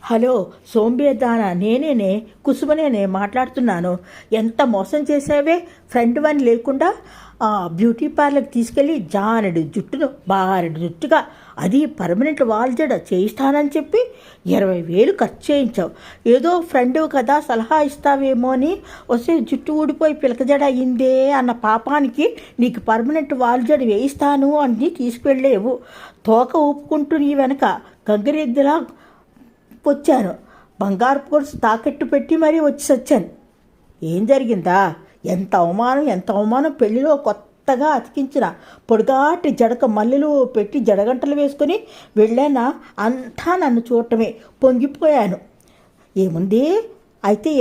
Hello సోంబేదానా, నేనేనే కుసుమనేనే మాట్లాడుతున్నాను. ఎంత మోసం చేసావే! ఫ్రెండ్ వన్ లేకుండా బ్యూటీ పార్లర్కి తీసుకెళ్ళి జానెడు జుట్టును బారెడు జుట్టుగా, అది పర్మనెంట్ వాల్జడ చేయిస్తానని చెప్పి 20,000 ఖర్చు చేయించావు. ఏదో ఫ్రెండ్ కదా సలహా ఇస్తావేమో అని వస్తే జుట్టు ఊడిపోయి పిలకజడ అయిందే అన్న పాపానికి నీకు పర్మనెంట్ వాల్జడ వేయిస్తాను అని తీసుకువెళ్ళేవు. తోక ఊపుకుంటూ నీ వెనక గంగిరెద్దులా వచ్చాను. బంగారు పులుసు తాకట్టు పెట్టి మరీ వచ్చి సచ్చాను. ఏం జరిగిందా? ఎంత అవమానం, ఎంత అవమానం! పెళ్లిలో కొత్తగా అతికించిన పొడిగాటి జడక మల్లెలు పెట్టి జడగంటలు వేసుకొని వెళ్ళానా, అంతా నన్ను చూడటమే. పొంగిపోయాను. ఏముంది అయితే?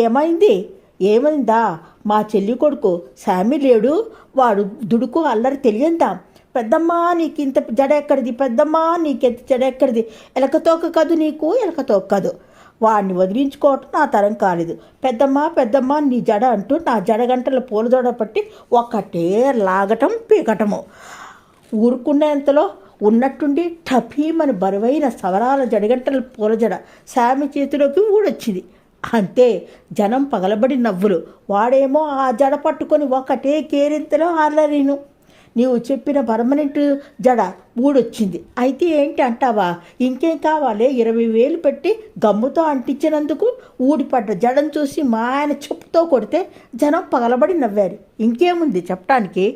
ఏమైందా? మా చెల్లి కొడుకు శామి లేడు, వాడు దుడుకు అల్లరి తెలియందా? పెద్దమ్మా నీకు ఇంత జడ ఎక్కడిది? పెద్దమ్మా నీకెంత జడ ఎక్కడిది? ఎలకతోక కాదు నీకు, ఎలకతోక కాదు. వాడిని వదిలించుకోవటం నా తరం కాలేదు. పెద్దమ్మ నీ జడ అంటూ నా జడగంటల పూలజడ పట్టి ఒక్కటే లాగటం పీకటము. ఊరుకునేంతలో ఉన్నట్టుండి టఫీమని బరువైన సవరాల జడగంటల పూలజడ శామి చేతిలోకి ఊడొచ్చింది. అంతే, జనం పగలబడి నవ్వులు. వాడేమో ఆ జడ పట్టుకొని ఒకటే కేరింతలో అల్లరీను. నీవు చెప్పిన పర్మనెంట్ జడ ఊడొచ్చింది. అయితే ఏంటి అంటావా? ఇంకేం కావాలి? 20,000 పెట్టి గమ్ముతో అంటించినందుకు ఊడిపడ్డ జడను చూసి మా ఆయన చెప్పుతో కొడితే జనం పగలబడి నవ్వారు. ఇంకేముంది చెప్పడానికి?